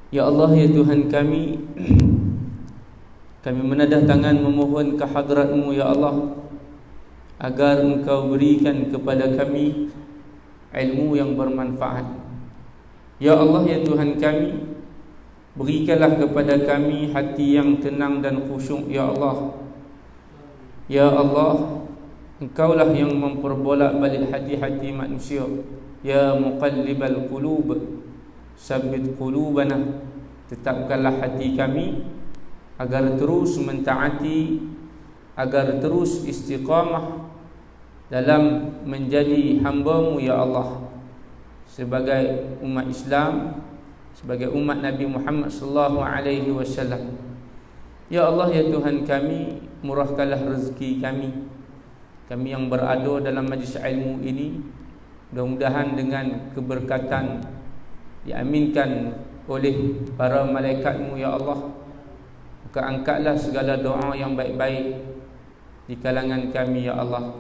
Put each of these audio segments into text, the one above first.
Ya Allah, ya Tuhan kami, kami menadah tangan memohon ke hadrat-Mu ya Allah, agar Engkau berikan kepada kami ilmu yang bermanfaat. Ya Allah, ya Tuhan kami, berikanlah kepada kami hati yang tenang dan khusyuk ya Allah. Ya Allah, Engkaulah yang memperbolak-balik hati-hati manusia. Ya muqallibal qulub, sabbit qulubana, tetapkanlah hati kami agar terus mentaati, agar terus istiqamah dalam menjadi hamba-Mu ya Allah, sebagai umat Islam, sebagai umat Nabi Muhammad sallallahu alaihi wasallam. Ya Allah, ya Tuhan kami, murahkanlah rezeki kami, kami yang berada dalam majlis ilmu ini. Mudah-mudahan dengan keberkatan diaminkan oleh para malaikat-Mu ya Allah, maka angkatlah segala doa yang baik-baik di kalangan kami ya Allah.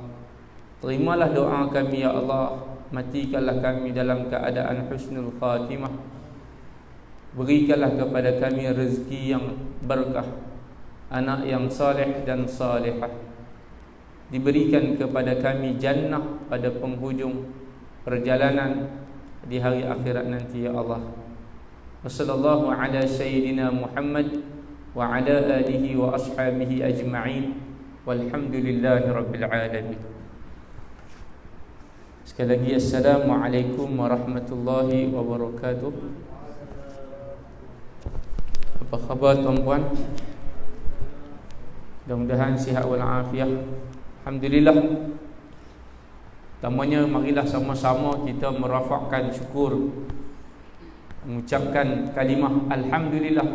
Terimalah doa kami ya Allah, matikanlah kami dalam keadaan husnul khatimah. Berikanlah kepada kami rezeki yang berkah, anak yang saleh dan salihah. Diberikan kepada kami jannah pada penghujung perjalanan di hari akhirat nanti ya Allah. Wassallallahu ala sayyidina Muhammad wa ala alihi wa ashabihi ajma'in, walhamdulillahi rabbil alamin. Sekali lagi assalamualaikum warahmatullahi wabarakatuh. Apa khabar tuan-puan? Mudah-mudahan sihat walafiat. Alhamdulillah. Pertamanya marilah sama-sama kita merafakkan syukur, mengucapkan kalimah alhamdulillah.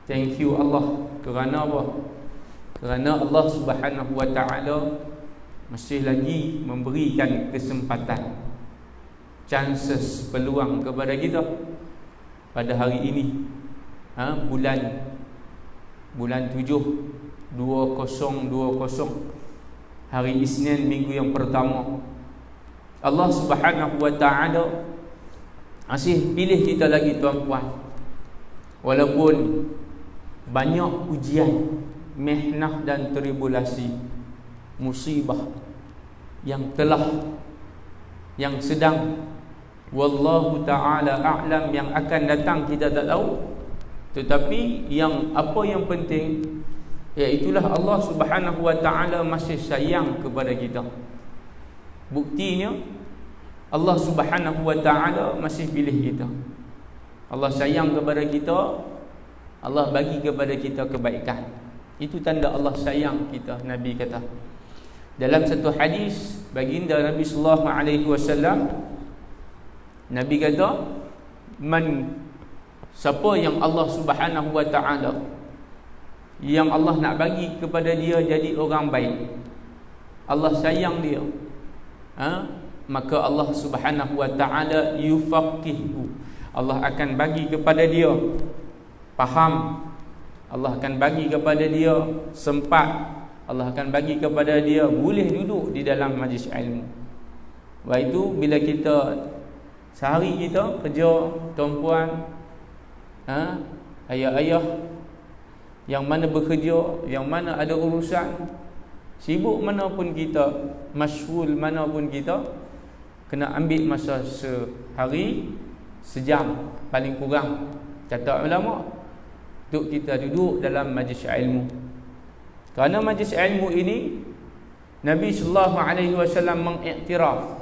Thank you Allah. Kerana apa? Kerana Allah Subhanahu wa taala masih lagi memberikan kesempatan, chances, peluang kepada kita pada hari ini, bulan 7 2020, hari Isnin, minggu yang pertama. Allah Subhanahu wa taala masih pilih kita lagi tuan-puan, walaupun banyak ujian, mihnah dan tribulasi, musibah yang yang sedang, wallahu ta'ala a'lam, yang akan datang kita tak tahu. Tetapi apa yang penting, iaitulah Allah Subhanahu wa ta'ala masih sayang kepada kita. Buktinya Allah Subhanahu wa ta'ala masih pilih kita. Allah sayang kepada kita, Allah bagi kepada kita kebaikan. Itu tanda Allah sayang kita. Nabi kata dalam satu hadis, baginda Nabi sallallahu alaihi wasallam, Nabi kata, siapa yang Allah Subhanahu wa ta'ala, yang Allah nak bagi kepada dia jadi orang baik, Allah sayang dia, maka Allah Subhanahu wa ta'ala yufaqihu, Allah akan bagi kepada dia faham, Allah akan bagi kepada dia sempat, Allah akan bagi kepada dia boleh duduk di dalam majlis ilmu. Sebab itu bila kita sehari kita kerja, tuan-puan, ayah-ayah yang mana bekerja, yang mana ada urusan, sibuk mana pun kita, masyghul mana pun kita, kena ambil masa sehari sejam paling kurang, kata ulama, untuk kita duduk dalam majlis ilmu. Kerana majlis ilmu ini, Nabi sallallahu alaihi wasallam mengiktiraf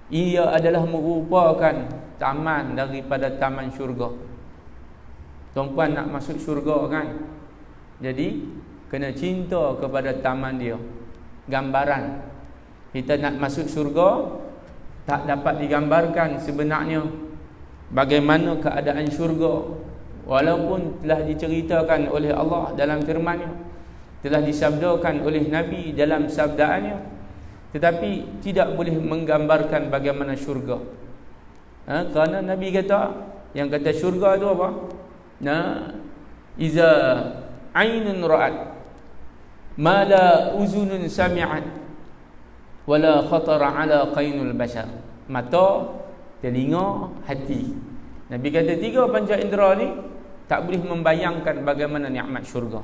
ia adalah merupakan taman daripada taman syurga. Tuan-puan nak masuk syurga kan? Jadi kena cinta kepada taman dia. Gambaran kita nak masuk syurga tak dapat digambarkan sebenarnya bagaimana keadaan syurga, walaupun telah diceritakan oleh Allah dalam firman-Nya, telah disabdakan oleh Nabi dalam sabdaannya, tetapi tidak boleh menggambarkan bagaimana syurga. Kerana Nabi kata, yang kata syurga itu apa? Iza ainun ra'at ma la uzunun sami'at wala khatara ala qainul bashar. Mata, telinga, hati Nabi kata 3 panca indera ni tak boleh membayangkan bagaimana nikmat syurga.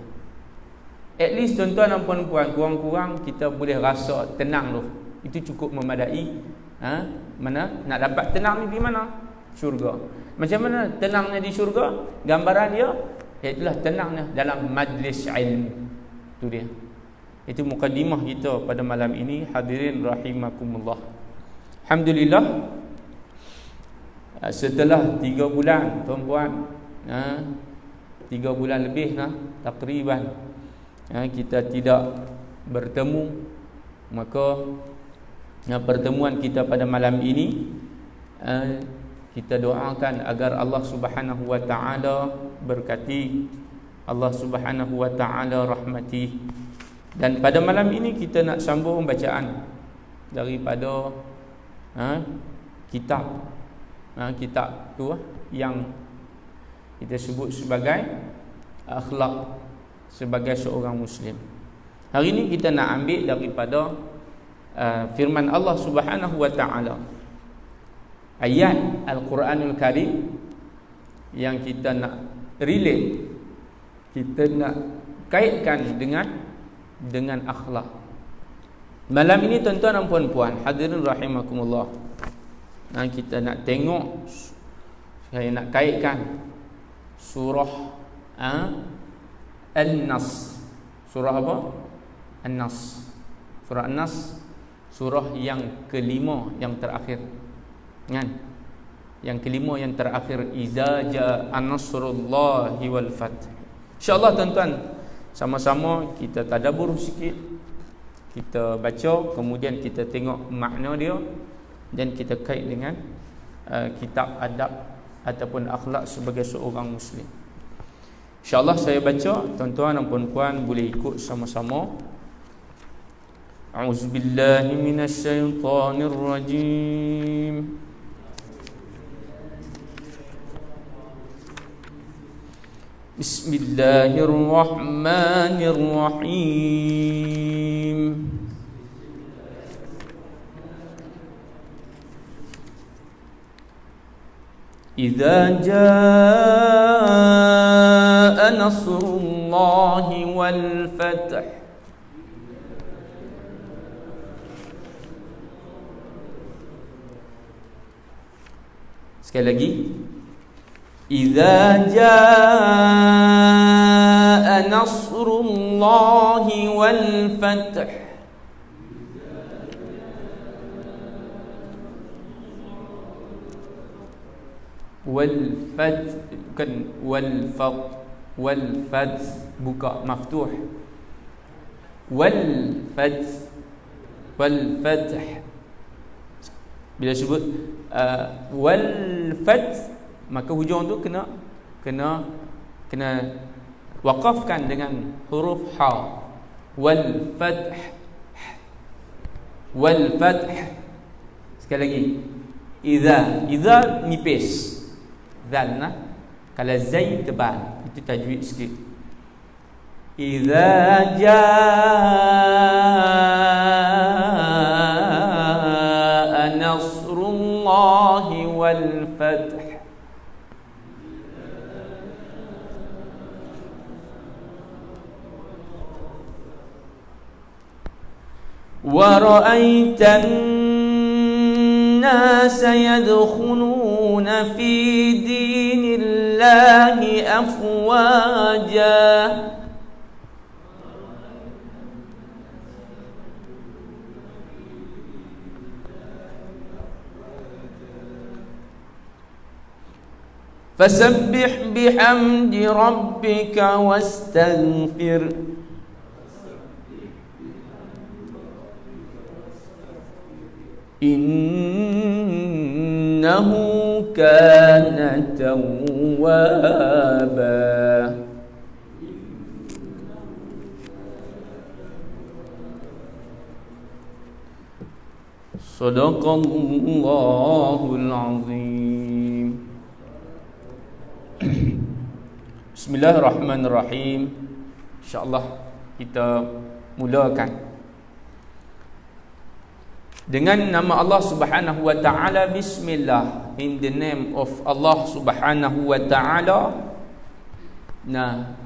At least tuan-tuan dan puan-puan, kurang-kurang kita boleh rasa tenang tu. Itu cukup memadai. Mana nak dapat tenang ni di mana? Syurga. Macam mana tenangnya di syurga? Gambaran dia itulah tenangnya dalam majlis ilmu. Tu dia. Itu mukadimah kita pada malam ini. Hadirin rahimakumullah. Alhamdulillah, setelah 3 bulan tuan-puan, 3 bulan lebih takriban, kita tidak bertemu, maka pertemuan kita pada malam ini kita doakan agar Allah Subhanahu wa taala berkati, Allah Subhanahu wa taala rahmati. Dan pada malam ini kita nak sambung bacaan daripada kitab tu yang kita sebut sebagai akhlak sebagai seorang Muslim. Hari ini kita nak ambil daripada firman Allah Subhanahu wa taala, ayat Al-Quranul Karim yang kita nak relate, kita nak kaitkan dengan akhlak. Malam ini tuan-tuan dan puan-puan, hadirin rahimakumullah, kita nak tengok, saya nak kaitkan surah An-Nas. Surah apa? An-Nas. Surah An-Nas, surah yang kelima, yang terakhir, kan? Yang kelima, yang terakhir, iza jaa nasrullahi wal fath. InsyaAllah tuan-tuan, sama-sama kita tadabbur sikit, kita baca, kemudian kita tengok makna dia, dan kita kait dengan kitab adab ataupun akhlak sebagai seorang Muslim. InsyaAllah saya baca, tuan-tuan dan puan-puan boleh ikut sama-sama. A'udzubillahi minasyaitonirrajim. Bismillahirrahmanirrahim. Idza jaa nasrullahi wal fath. Sekali lagi. Idza jaa nasrullahi wal fath. Wal fath, bukan wal fath. Wal fath buka maftuh. Wal fath, wal fath. Bila sebut wal fath, maka hujung tu kena waqafkan dengan huruf ha. Wal fath, wal fath. Sekali lagi. Idza nipis. Zal kalau zai tebal, itu tajwid sikit. Idza jaa nasrullahi wal fath. Wa ra'aitan الناس يدخلون في دين الله أفواجا فسبح بحمد ربك واستغفر innahu kana tawwaba. Sadaqallahul azim. Bismillahirrahmanirrahim. InsyaAllah kita mulakan. Dengan nama Allah Subhanahu wa taala, bismillah, in the name of Allah Subhanahu wa taala,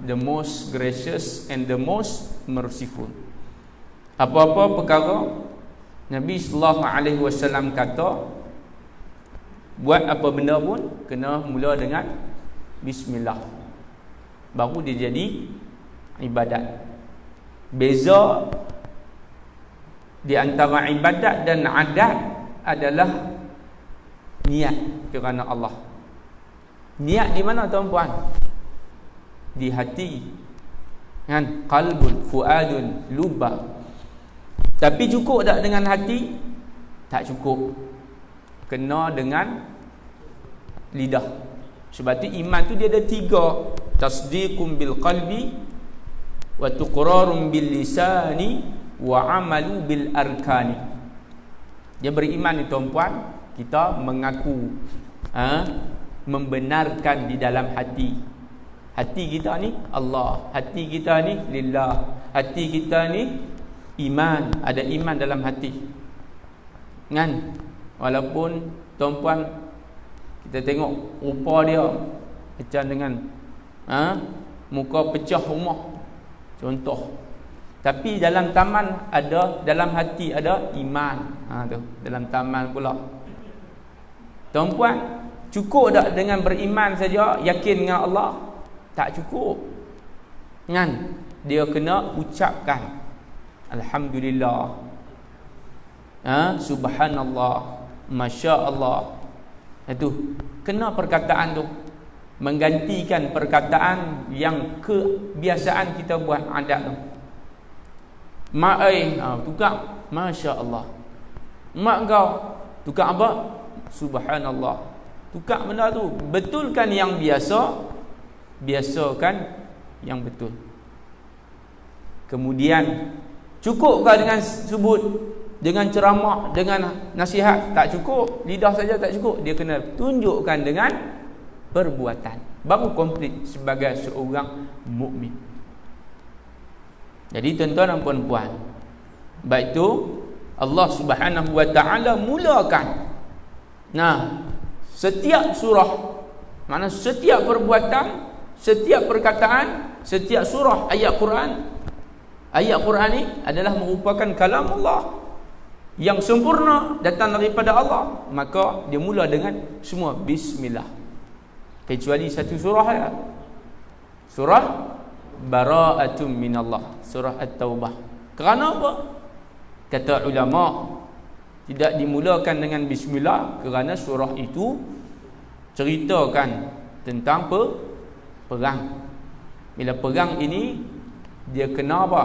the most gracious and the most merciful. Apa-apa perkara Nabi sallallahu alaihi wasallam kata, buat apa benda pun kena mula dengan bismillah, baru dia jadi ibadat. Beza di antara ibadat dan adat adalah niat kerana Allah. Niat di mana tuan-puan? Di hati, kan? Qalbun, fuadun, lubba. Tapi cukup tak dengan hati? Tak cukup. Kena dengan lidah. Sebab tu iman tu dia ada 3. Tasdiqum bil qalbi, wa tuqrarun bil lisani, wa amalu bil arkani. Dia beriman ni tuan-puan, kita mengaku, membenarkan di dalam hati. Hati kita ni Allah, hati kita ni lillah, hati kita ni iman, ada iman dalam hati. Kan? Walaupun tuan-puan kita tengok rupa dia macam dengan muka pecah rumah contoh, tapi dalam taman ada, dalam hati ada iman. Tu dalam taman pula. Tuan-puan, cukup tak dengan beriman saja, yakin dengan Allah? Tak cukup. Kan? Dia kena ucapkan alhamdulillah, subhanallah, masya-Allah. Itu kena perkataan tu, menggantikan perkataan yang kebiasaan kita buat, adat tu. Mak tukar masya-Allah. Mak kau tukar apa? Subhanallah. Tukar benda tu, betulkan yang biasa, biasakan yang betul. Kemudian cukupkah dengan sebut, dengan ceramah, dengan nasihat? Tak cukup. Lidah saja tak cukup. Dia kena tunjukkan dengan perbuatan, baru komplit sebagai seorang mukmin. Jadi tuan-tuan dan puan-puan, baik itu Allah Subhanahu wa taala mulakan setiap surah, makna setiap perbuatan, setiap perkataan, setiap surah ayat Quran. Ayat Quran ni adalah merupakan kalam Allah yang sempurna, datang daripada Allah. Maka dia mula dengan semua bismillah, kecuali satu surah ya, surah Bara'atun minallah, surah At-Taubah. Kerana apa? Kata ulama, tidak dimulakan dengan bismillah kerana surah itu ceritakan tentang perang. Bila perang ini, dia kena apa?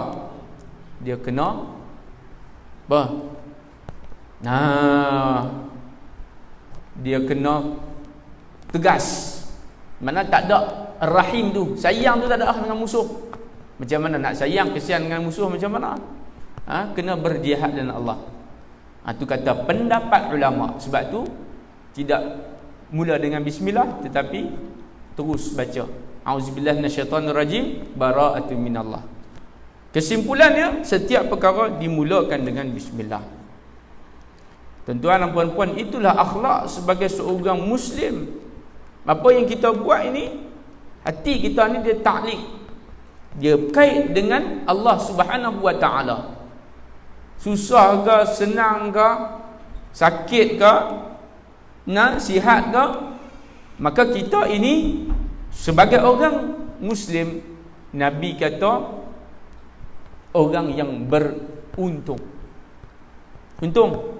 Dia kena apa? Dia kena tegas. Mana tak ada rahim tu, sayang tu tak ada dengan musuh. Macam mana nak sayang, kesian dengan musuh macam mana? Kena berjihad dengan Allah. Tu kata pendapat ulama. Sebab tu tidak mula dengan bismillah, tetapi terus baca auzubillahi minasyaitonirrajim, bara'atun minallah. Kesimpulannya, setiap perkara dimulakan dengan bismillah. Tuan-tuan dan puan-puan, itulah akhlak sebagai seorang Muslim. Apa yang kita buat ini, hati kita ni dia ta'liq, dia kait dengan Allah Subhanahu wa ta'ala. Susah ke, senang ke, sakit ke, sihat ke, maka kita ini sebagai orang Muslim, Nabi kata orang yang beruntung. Untung.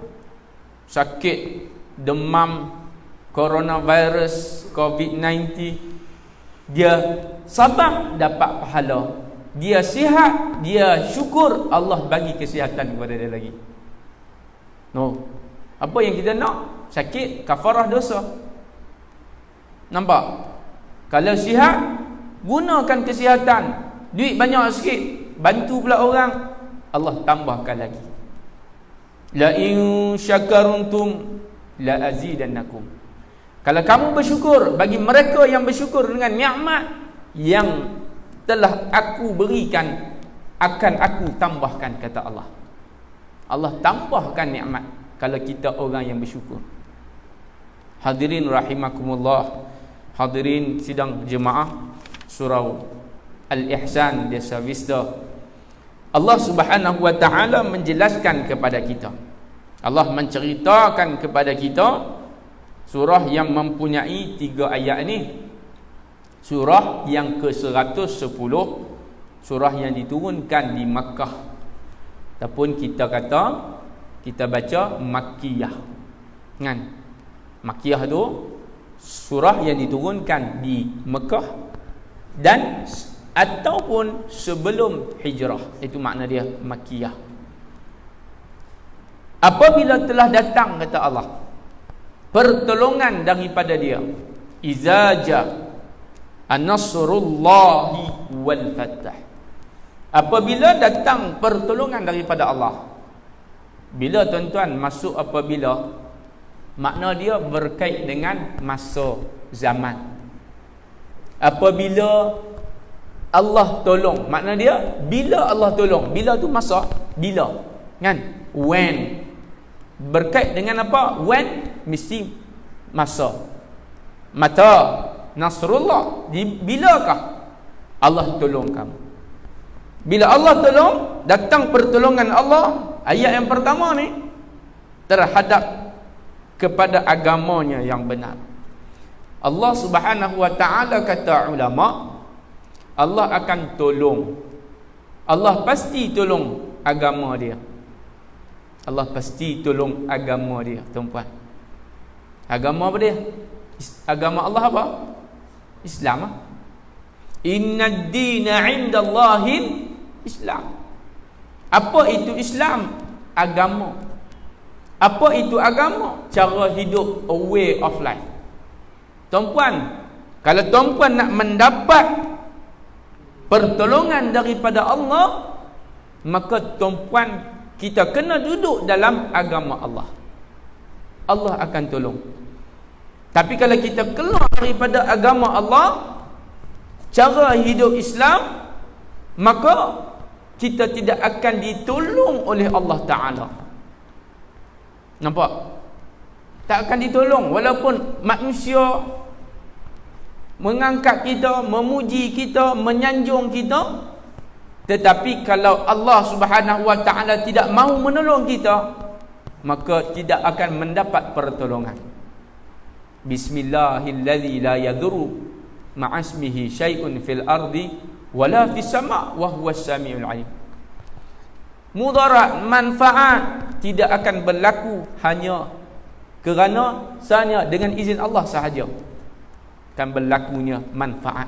Sakit, demam, coronavirus, COVID-19, dia sabar dapat pahala. Dia sihat, dia syukur, Allah bagi kesihatan kepada dia lagi. Apa yang kita nak? Sakit, kafarah dosa. Nampak? Kalau sihat, gunakan kesihatan. Duit banyak sikit, bantu pula orang, Allah tambahkan lagi. La in syakartum la azidannakum. Kalau kamu bersyukur, bagi mereka yang bersyukur dengan nikmat yang telah aku berikan, akan aku tambahkan, kata Allah. Allah tambahkan nikmat. kalau kita orang yang bersyukur. Hadirin rahimakumullah, hadirin sidang jemaah, surah Al-Ihsan Desa Vista, Allah Subhanahu wa taala menjelaskan kepada kita, Allah menceritakan kepada kita surah yang mempunyai 3 ayat ni. Surah yang ke-110, surah yang diturunkan di Makkah, ataupun kita kata, kita baca Makkiyah kan. Makkiyah tu surah yang diturunkan di Mekah dan ataupun sebelum hijrah, itu makna dia Makkiyah. Apabila telah datang, kata Allah, pertolongan daripada dia, iza ja an-nasrullahi wal fath, apabila datang pertolongan daripada Allah. Bila tuan-tuan masuk apabila, makna dia berkait dengan masa zaman. Apabila Allah tolong, makna dia bila Allah tolong. Bila tu masa, bila kan, when, berkait dengan apa? When, mesti masa. Mata nasrullah, bilakah Allah tolong kamu? Bila Allah tolong, datang pertolongan Allah, ayat yang pertama ni terhadap kepada agamanya yang benar. Allah Subhanahu wa taala, kata ulama, Allah akan tolong, Allah pasti tolong agama dia. Allah pasti tolong agama dia, tuan-puan. Agama apa dia? Agama Allah apa? Islam. Innad dina 'indallahil Islam. Apa itu Islam? Agama. Apa itu agama? Cara hidup, a way of life. Tuan-puan, kalau tuan-puan nak mendapat pertolongan daripada Allah, maka tuan-puan, kita kena duduk dalam agama Allah. Allah akan tolong. Tapi kalau kita keluar daripada agama Allah, cara hidup Islam, maka kita tidak akan ditolong oleh Allah Ta'ala. Nampak? Tak akan ditolong. Walaupun manusia mengangkat kita, memuji kita, menyanjung kita, tetapi kalau Allah Subhanahu wa taala tidak mahu menolong kita, maka tidak akan mendapat pertolongan. Bismillahilladzi la yadurru ma'asmihi syai'un fil ardi wala fis sama' wa huwas samiul alim. Mudarat, manfaat tidak akan berlaku hanya kerana sahanya dengan izin Allah sahaja akan berlakunya manfaat.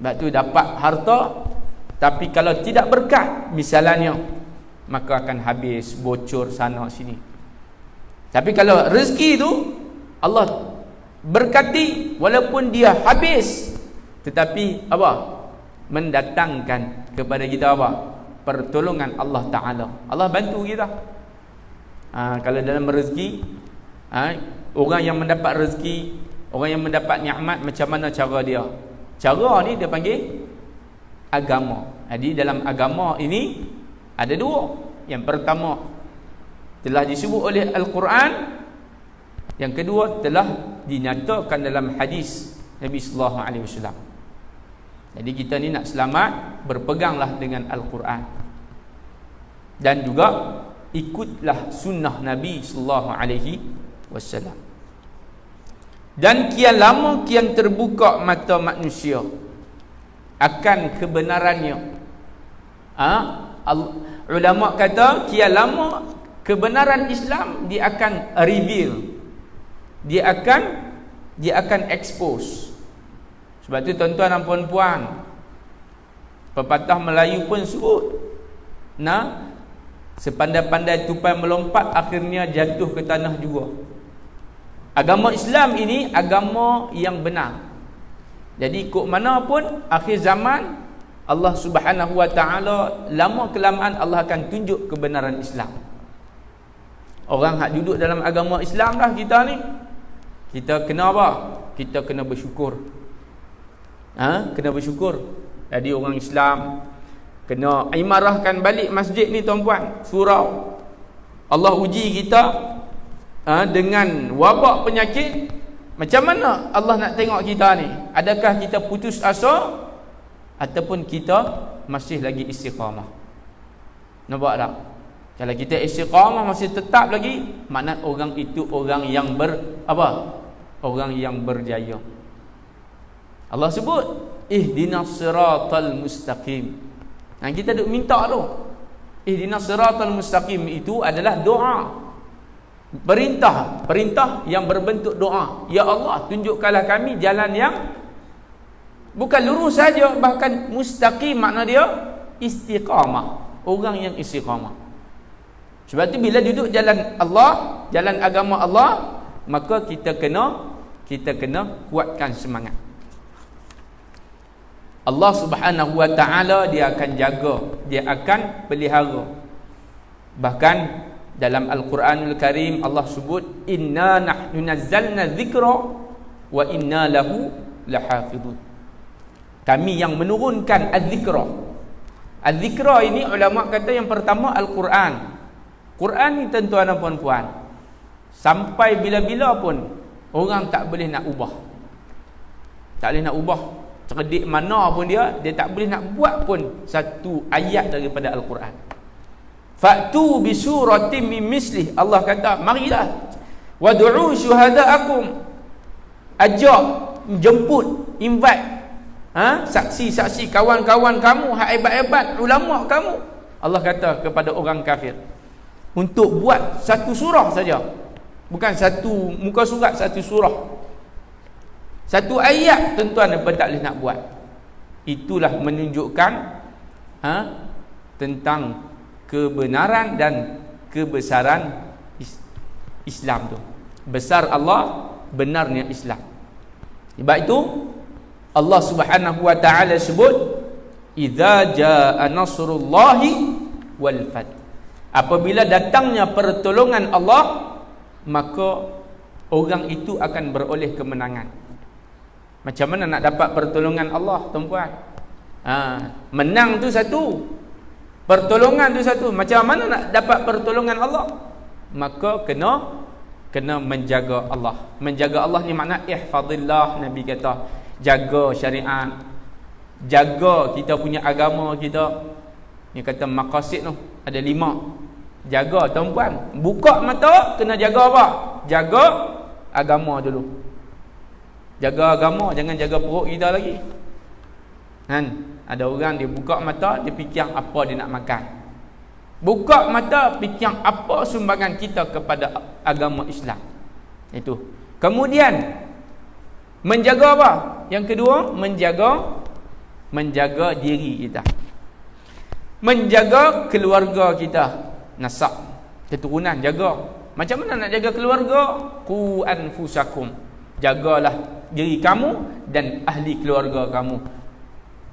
Sebab tu dapat harta, tapi kalau tidak berkat misalnya, maka akan habis, bocor sana sini. Tapi kalau rezeki tu Allah berkati, walaupun dia habis, tetapi apa? Mendatangkan kepada kita apa? Pertolongan Allah Ta'ala. Allah bantu kita. Kalau dalam rezeki, orang yang mendapat rezeki, orang yang mendapat nikmat, macam mana cara dia? Cara ni dia panggil agama. Jadi dalam agama ini ada 2. Yang pertama telah disebut oleh Al-Quran, yang kedua telah dinyatakan dalam hadis Nabi sallallahu alaihi wasallam. Jadi kita ni nak selamat, berpeganglah dengan Al-Quran, dan juga ikutlah sunnah Nabi sallallahu alaihi wasallam. Dan kian lama kian terbuka mata manusia akan kebenarannya. Ulama kata kian lama kebenaran Islam dia akan reveal, dia akan expose. Sebab tu tuan-tuan dan puan-puan, pepatah Melayu pun sebut, sepandai-pandai tupai melompat, akhirnya jatuh ke tanah juga. Agama Islam ini agama yang benar. Jadi ikut mana pun akhir zaman, Allah Subhanahu wa taala lama kelamaan Allah akan tunjuk kebenaran Islam. Orang hak duduk dalam agama Islam dah kita ni, kita kena apa? Kita kena bersyukur. Kena bersyukur. Jadi orang Islam kena imarahkan balik masjid ni tuan-puan, surau. Allah uji kita dengan wabak penyakit. Macam mana Allah nak tengok kita ni? Adakah kita putus asa ataupun kita masih lagi istiqamah? Nampak tak? Kalau kita istiqamah masih tetap lagi, makna orang itu orang yang orang yang berjaya. Allah sebut ihdinas siratal mustaqim. Kita duk minta tu. Ihdinas siratal mustaqim itu adalah doa. Perintah yang berbentuk doa. Ya Allah, tunjukkanlah kami jalan yang bukan lurus saja, bahkan mustaqim, makna dia istiqamah. Orang yang istiqamah. Sebab tu bila duduk jalan Allah, jalan agama Allah, maka kita kena kuatkan semangat. Allah Subhanahu wa taala dia akan jaga, dia akan pelihara. Bahkan dalam Al-Quranul Karim Allah sebut inna nahnu nazzalna dzikra wa inna lahu lahafizun. Kami yang menurunkan az-zikra. Az-zikra ini ulama kata yang pertama Al-Quran. Quran ni tuan-tuan dan puan-puan, sampai bila-bila pun orang tak boleh nak ubah. Tak boleh nak ubah. Cerdik mana pun dia tak boleh nak buat pun satu ayat daripada Al-Quran. Fa'tu bi suratin min mislih. Allah kata, marilah wad'u syuhada'akum. Ajak, jemput, invite saksi-saksi kawan-kawan kamu, hebat-hebat ulama kamu. Allah kata kepada orang kafir untuk buat satu surah saja. Bukan satu muka surat, satu surah. Satu ayat tuan-tuan dan puan tak boleh nak buat. Itulah menunjukkan tentang kebenaran dan kebesaran Islam tu. Besar Allah, benarnya Islam. Sebab itu Allah Subhanahu wa taala sebut idza jaa nasrullahi wal fath. Apabila datangnya pertolongan Allah, maka orang itu akan beroleh kemenangan. Macam mana nak dapat pertolongan Allah, tuan-puan? Menang tu satu, pertolongan tu satu. Macam mana nak dapat pertolongan Allah? Maka kena menjaga Allah. Menjaga Allah ni makna ihfazillah. Nabi kata jaga syariat, jaga kita punya agama kita. Dia kata maqasid tu ada 5. Jaga, tuan-puan. Buka mata kena jaga apa? Jaga agama dulu. Jaga agama, jangan jaga perut kita lagi. Ada orang dia buka mata, dia fikir apa dia nak makan. Buka mata, fikir apa sumbangan kita kepada agama Islam. Itu. Kemudian menjaga apa? Yang kedua, menjaga diri kita. Menjaga keluarga kita, nasab, keturunan, jaga. Macam mana nak jaga keluarga? Qu anfusakum. Jagalah diri kamu dan ahli keluarga kamu.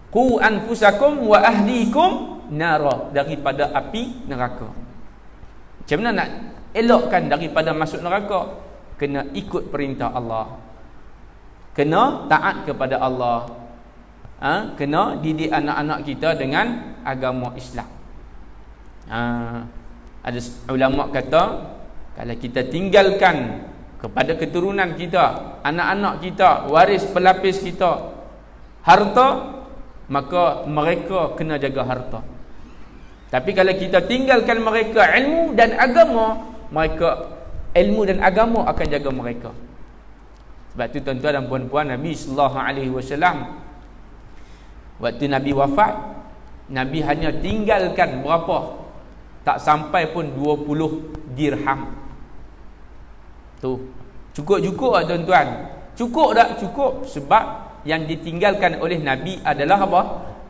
Qu anfusakum wa ahlikum nara, daripada api neraka. Macam mana nak elokkan daripada masuk neraka? Kena ikut perintah Allah, kena taat kepada Allah, kena didik anak-anak kita dengan agama Islam. Ada ulama kata kalau kita tinggalkan kepada keturunan kita, anak-anak kita, waris pelapis kita, harta, maka mereka kena jaga harta. Tapi kalau kita tinggalkan mereka ilmu dan agama, mereka ilmu dan agama akan jaga mereka. Sebab tu tuan-tuan dan puan-puan, Nabi sallallahu alaihi wasallam waktu Nabi wafat, Nabi hanya tinggalkan berapa? Tak sampai pun 20 dirham. Tu cukup-cukup tak tuan-tuan? Cukup tak? Cukup. Sebab yang ditinggalkan oleh Nabi adalah apa?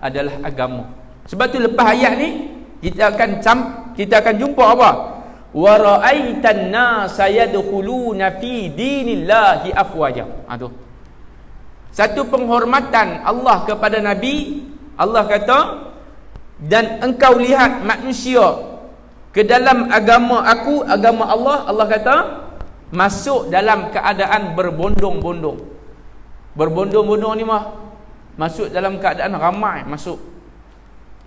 Adalah agama. Sebab tu lepas ayat ni kita akan jumpa apa? Wa ra'aitan nasa yadkhuluna fi dinillahi afwaja. Tu satu penghormatan Allah kepada Nabi. Allah kata, dan engkau lihat manusia ke dalam agama aku, agama Allah. Allah kata masuk dalam keadaan berbondong-bondong. Berbondong-bondong ni masuk dalam keadaan ramai masuk.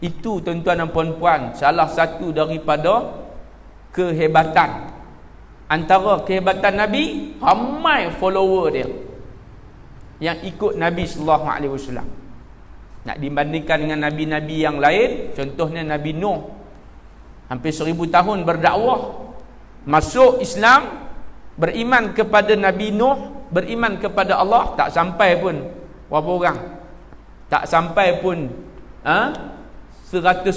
Itu tuan-tuan dan puan-puan, salah satu daripada kehebatan. Antara kehebatan Nabi, ramai follower dia yang ikut Nabi sallallahu alaihi wasallam. Nak dibandingkan dengan nabi-nabi yang lain, contohnya Nabi Nuh, hampir 1000 tahun berdakwah, masuk Islam, beriman kepada Nabi Nuh, beriman kepada Allah, tak sampai pun berapa orang? Tak sampai pun 100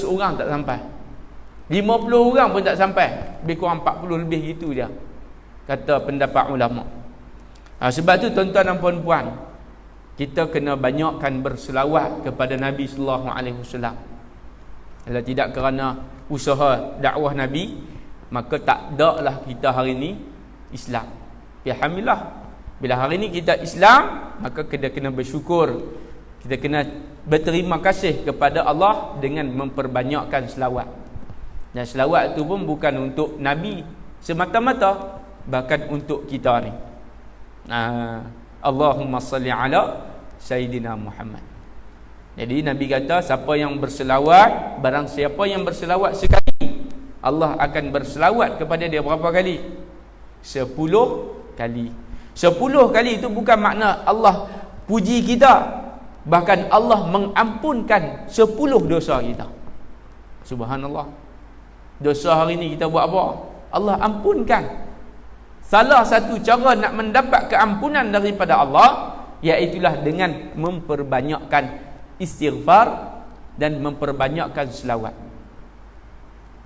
orang, tak sampai 50 orang pun tak sampai, lebih kurang 40 lebih gitu je, kata pendapat ulama. Sebab tu tuan-tuan dan puan-puan, kita kena banyakkan berselawat kepada Nabi sallallahu alaihi wasallam. Kalau tidak kerana usaha dakwah Nabi, maka tak daklah kita hari ini Islam. Alhamdulillah, bila hari ini kita Islam, maka kita kena bersyukur, kita kena berterima kasih kepada Allah dengan memperbanyakkan selawat. Dan selawat itu pun bukan untuk Nabi semata-mata, bahkan untuk kita ni. Allahumma salli ala Sayyidina Muhammad. Jadi Nabi kata, siapa yang berselawat, barang siapa yang berselawat sekali, Allah akan berselawat kepada dia berapa kali? 10 kali. 10 kali itu bukan makna Allah puji kita, bahkan Allah mengampunkan 10 dosa kita. Subhanallah. Dosa hari ni kita buat apa? Allah ampunkan. Salah satu cara nak mendapat keampunan daripada Allah, iaitulah dengan memperbanyakkan istighfar dan memperbanyakkan selawat.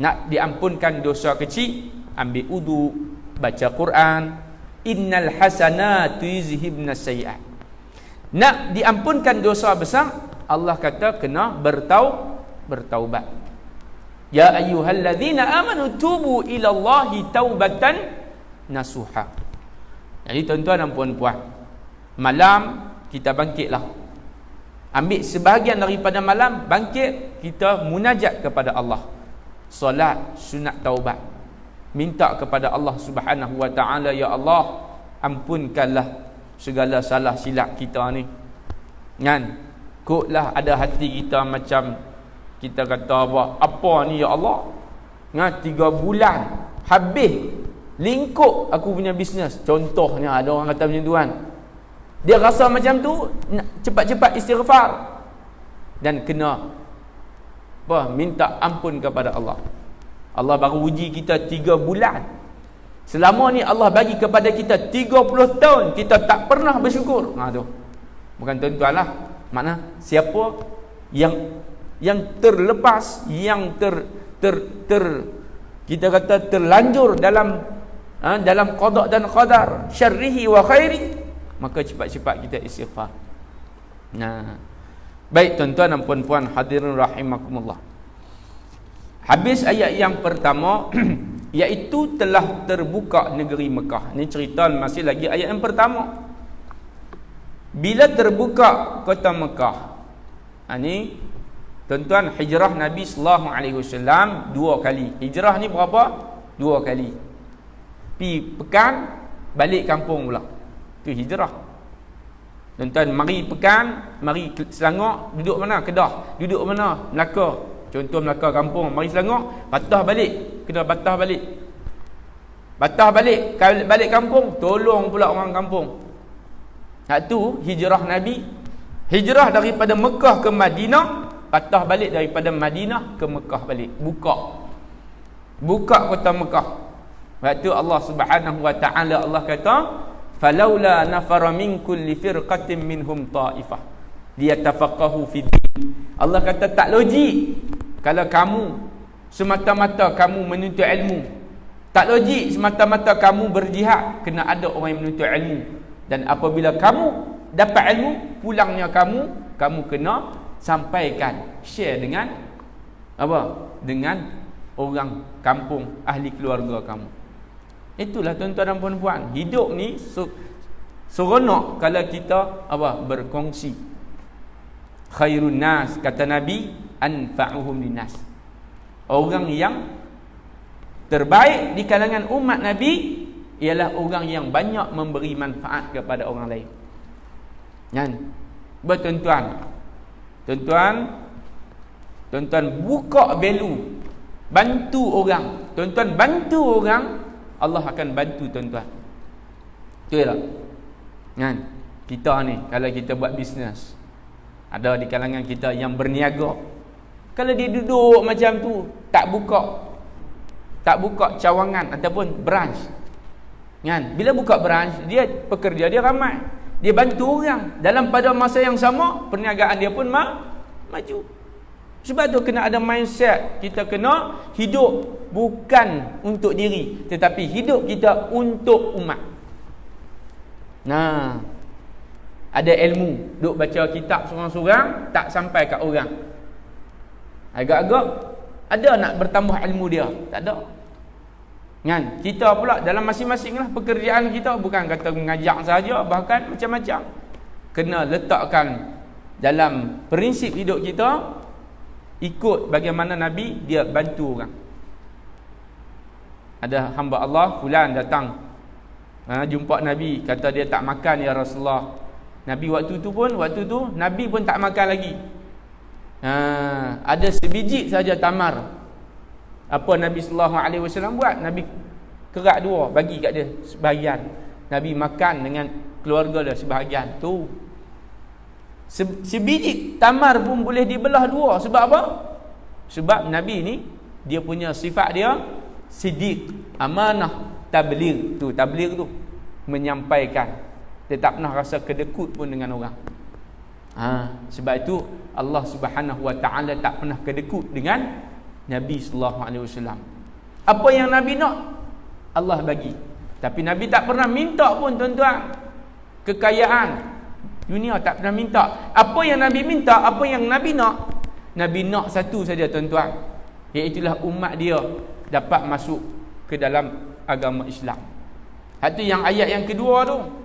Nak diampunkan dosa kecil, ambil wudu, baca Quran. Innal hasanatu yuzhibnas sayyi'at. Nak diampunkan dosa besar, Allah kata kena bertaubat. Ya ayyuhalladzina amanu tubu ilallahi taubatan nasuha. Jadi tuan-tuan dan puan-puan, malam kita bangkitlah. Ambil sebahagian daripada malam, bangkit, kita munajat kepada Allah. Solat sunat taubat. Minta kepada Allah Subhanahu wa taala, ya Allah, ampunkanlah segala salah silap kita ni. Kan? Koklah ada hati kita macam kita kata apa ni ya Allah? 3 bulan habis lingkup aku punya bisnes. Contohnya ada orang kata macam tu kan. Dia rasa macam tu, cepat-cepat istighfar dan kena minta ampun kepada Allah. Allah baru uji kita 3 bulan. Selama ni Allah bagi kepada kita 30 tahun, kita tak pernah bersyukur. Tu bukan tuan-tuan lah. Makna siapa yang terlepas, yang kita kata terlanjur dalam qada dan qadar, syarrihi wa khairi, maka cepat-cepat kita istighfar. Baik tuan-tuan dan puan-puan hadirin rahimakumullah. Habis ayat yang pertama iaitu telah terbuka negeri Mekah. Ini cerita masih lagi ayat yang pertama. Bila terbuka kota Mekah, ini tuan-tuan, hijrah Nabi sallallahu alaihi wasallam 2 kali. Hijrah ni berapa? 2 kali. Pi pekan, balik kampung pula. Tu hijrah. Tuan-tuan, mari pekan, mari Selangor, duduk mana? Kedah. Duduk mana? Melaka. Contoh Melaka kampung, mari Selangor, patah balik. Kena patah balik. Patah balik, balik kampung, tolong pula orang kampung. Tu hijrah Nabi. Hijrah daripada Mekah ke Madinah, patah balik daripada Madinah ke Mekah balik. Buka kota Mekah. Waktu Allah Subhanahu wa taala, Allah kata, "Falaula nafara min kulli firqatin minhum ta'ifah liyatafaqahu fid din." Allah kata tak logik kalau kamu semata-mata kamu menuntut ilmu. Tak logik semata-mata kamu berjihad, kena ada orang yang menuntut ilmu. Dan apabila kamu dapat ilmu, pulangnya kamu kena sampaikan, share dengan dengan orang kampung, ahli keluarga kamu. Itulah tuan-tuan dan puan-puan, hidup ni seronok kalau kita berkongsi. Khairun nas, kata Nabi, anfa'uhum linnas. Orang yang terbaik di kalangan umat Nabi ialah orang yang banyak memberi manfaat kepada orang lain. Kan? Tuan-tuan, buka value Bantu orang. Tuan-tuan bantu orang, Allah akan bantu tuan-tuan. Betul tak? Kan? Kita ni kalau kita buat bisnes, ada di kalangan kita yang berniaga. Kalau dia duduk macam tu, tak buka cawangan ataupun branch. Kan? Bila buka branch, dia pekerja dia ramai. Dia bantu orang. Dalam pada masa yang sama, perniagaan dia pun maju. Sebab tu kena ada mindset. Kita kena hidup bukan untuk diri, tetapi hidup kita untuk umat. Nah, ada ilmu, duk baca kitab seorang-seorang, tak sampai kat orang. Agak-agak ada nak bertambah ilmu dia, tak ada. Kan? Kita pula dalam masing-masing lah pekerjaan kita, bukan kata mengajar saja, bahkan macam-macam. Kena letakkan dalam prinsip hidup kita, ikut bagaimana Nabi dia bantu orang. Ada hamba Allah fulan datang, jumpa Nabi, kata dia tak makan ya Rasulullah. Nabi waktu tu Nabi pun tak makan lagi. Ada sebiji saja tamar. Apa Nabi sallallahu alaihi wasallam buat? Nabi kerak dua, bagi kat dia sebahagian. Nabi makan dengan keluarga dia sebahagian. Tu sebiji tamar pun boleh dibelah dua. Sebab apa? Sebab Nabi ni dia punya sifat dia siddiq, amanah, tabligh. Tu tabligh tu menyampaikan. Dia tak pernah rasa kedekut pun dengan orang. Sebab itu Allah Subhanahu Wa Taala tak pernah kedekut dengan Nabi sallallahu alaihi wasallam. Apa yang Nabi nak, Allah bagi. Tapi Nabi tak pernah minta pun tuan-tuan. Kekayaan dunia tak pernah minta. Apa yang Nabi minta, apa yang Nabi nak, Nabi nak satu saja tuan-tuan, iaitulah umat dia dapat masuk ke dalam agama Islam. Itu yang ayat yang kedua tu.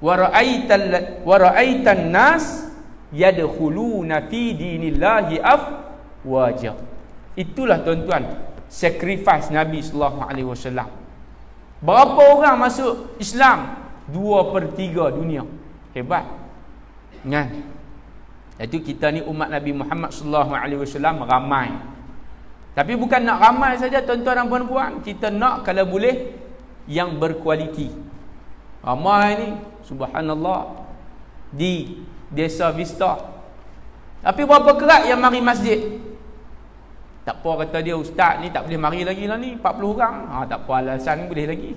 Wa ra'aitan nas yadkhuluna fi dinillahi afwaja. Itulah tuan-tuan sacrifice Nabi sallallahu alaihi wasallam. Berapa orang masuk Islam? 2/3 dunia. Hebat. Kan? Itu kita ni umat Nabi Muhammad sallallahu alaihi wasallam ramai. Tapi bukan nak ramai saja tuan-tuan dan puan-puan, kita nak kalau boleh yang berkualiti. Ramai ni subhanallah di Desa Vista. Tapi berapa kerat yang mari masjid? Tak apa kata dia, ustaz ni tak boleh mari lagi lah ni, 40 orang. Tak apa, alasan boleh lagi.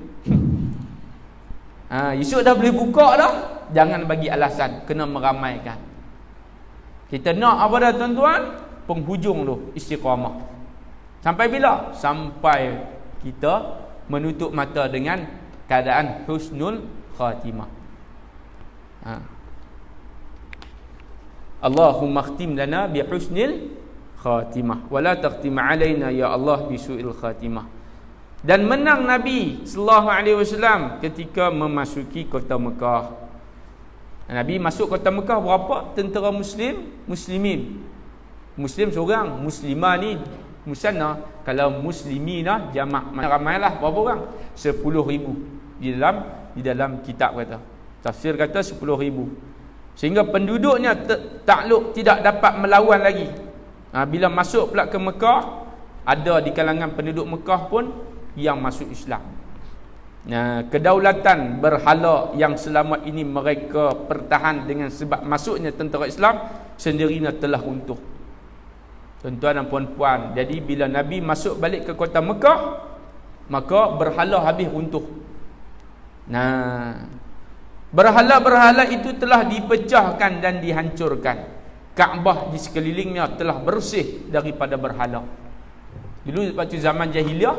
Esok dah boleh buka dah, jangan bagi alasan, kena meramaikan. Kita nak apa dah tuan-tuan? Penghujung tu istiqamah. Sampai bila? Sampai kita menutup mata dengan keadaan husnul khatimah. Allahumma khtim lana bi husnil khatimah wa la takhtim alaina ya Allah bi su'il khatimah. Dan menang Nabi sallallahu alaihi wasallam ketika memasuki kota Mekah. Nabi masuk kota Mekah berapa? Tentera muslimin. Muslim seorang, muslimah ni musanna. Kalau muslimina jamak, ramailah berapa orang? 10,000 di dalam kitab kata. Tafsir kata 10,000. Sehingga penduduknya takluk, tidak dapat melawan lagi. Bila masuk pula ke Mekah, ada di kalangan penduduk Mekah pun yang masuk Islam. Kedaulatan berhala yang selama ini mereka pertahan dengan sebab masuknya tentera Islam sendirinya telah runtuh. Tuan-tuan dan puan-puan, jadi bila Nabi masuk balik ke kota Mekah, maka berhala habis runtuh. Berhala-berhala itu telah dipecahkan dan dihancurkan. Kaabah di sekelilingnya telah bersih daripada berhala. Dulu waktu zaman jahiliah,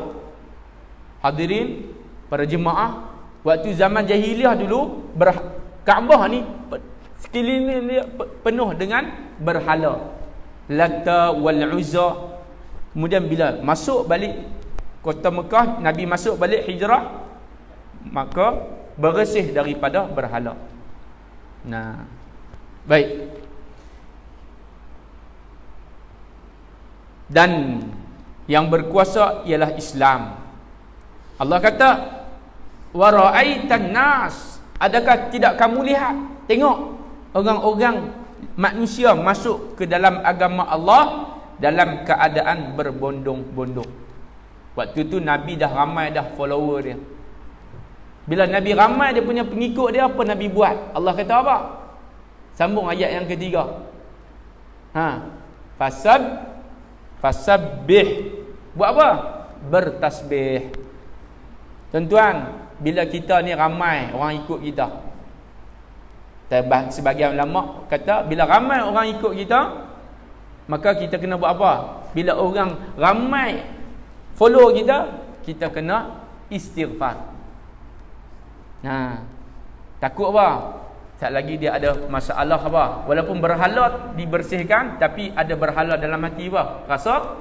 hadirin para jemaah, waktu zaman jahiliah dulu Kaabah ni sekeliling dia penuh dengan berhala, Lata wal Uzza. Kemudian bila masuk balik kota Mekah, Nabi masuk balik hijrah, maka bersih daripada berhala. Baik. Dan yang berkuasa ialah Islam. Allah kata, wa ra'aitan nas, adakah tidak kamu lihat, tengok orang-orang manusia masuk ke dalam agama Allah dalam keadaan berbondong-bondong. Waktu tu Nabi dah ramai dah follower dia. Bila Nabi ramai dia punya pengikut dia, apa Nabi buat? Allah kata apa? Sambung ayat yang ketiga. Fasabbih. Buat apa? Bertasbih. Tuan-tuan, bila kita ni ramai orang ikut kita, sebagian ulama kata bila ramai orang ikut kita, maka kita kena buat apa? Bila orang ramai follow kita, kita kena istighfar. Takut apa? Tak lagi dia ada masalah apa? Walaupun berhala dibersihkan, tapi ada berhala dalam hati apa? Rasa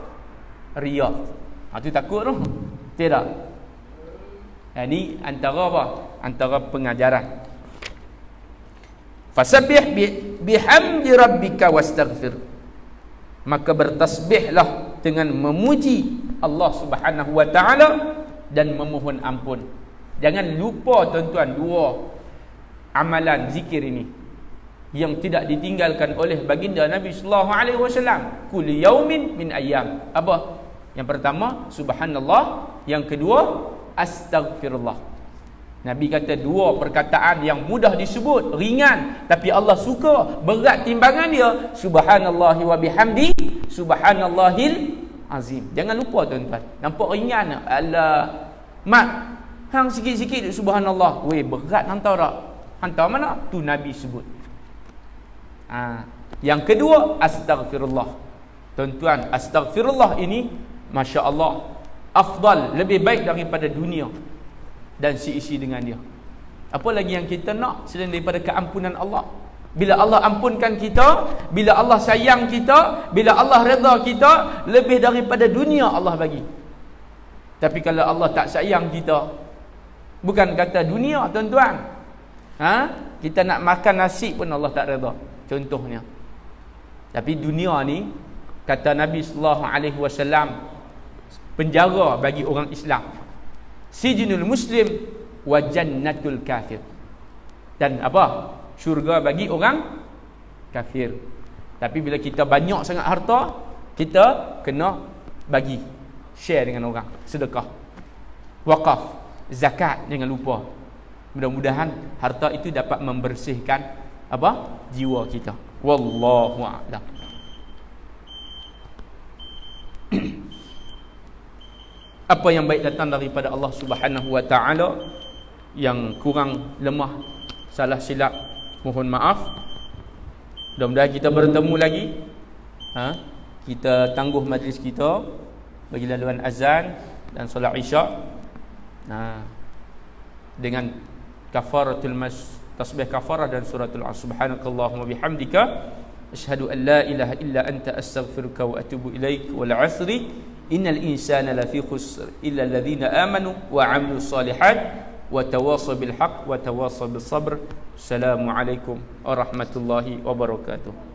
riak. Itu takut tu. Tidak. Ini antara apa? Antara pengajaran. Fasabbih bihamdi rabbika wastaghfir. Maka bertasbihlah dengan memuji Allah Subhanahu wa taala dan memohon ampun. Jangan lupa tuan-tuan dua amalan zikir ini yang tidak ditinggalkan oleh baginda Nabi sallallahu alaihi wasallam. Kulli yaumin min ayyam. Apa? Yang pertama subhanallah, yang kedua astaghfirullah. Nabi kata dua perkataan yang mudah disebut, ringan, tapi Allah suka, berat timbangan dia. Subhanallahi wa bihamdi, subhanallahil azim. Jangan lupa tuan-tuan. Nampak ringan, Allah mat hang sikit-sikit subhanallah. Weh, berat hantar tak? Hantar mana? Tu Nabi sebut. Yang kedua astaghfirullah. Tuan-tuan, astaghfirullah ini masya-Allah afdal, lebih baik daripada dunia dan seisi dengan dia. Apa lagi yang kita nak selain daripada keampunan Allah? Bila Allah ampunkan kita, bila Allah sayang kita, bila Allah redha kita, lebih daripada dunia Allah bagi. Tapi kalau Allah tak sayang kita, bukan kata dunia tuan-tuan, kita nak makan nasi pun Allah tak redha, contohnya. Tapi dunia ni, kata Nabi sallallahu alaihi wasallam, penjara bagi orang Islam, sijnul muslim wa jannatul kafir, dan apa? Syurga bagi orang kafir. Tapi bila kita banyak sangat harta, kita kena bagi, share dengan orang, sedekah, wakaf, zakat, jangan lupa. Mudah-mudahan harta itu dapat membersihkan apa? Jiwa kita. Wallahu a'lam. Apa yang baik datang daripada Allah Subhanahu wa taala, yang kurang lemah, salah silap, mohon maaf. Mudah-mudahan kita bertemu lagi. Kita tangguh majlis kita bagi laluan azan dan solat isyak. Dengan kafaratul tasbih kafarah dan suratul subhanakallahumma bihamdika asyhadu an la ilaha illa anta astaghfiruka wa atubu ilaik. Wal 'asri innal insana lafi khusr illa alladhina amanu wa 'amilus solihat wa tawasaw bil haqq wa tawasaw bis sabr. Assalamualaikum warahmatullahi wabarakatuh.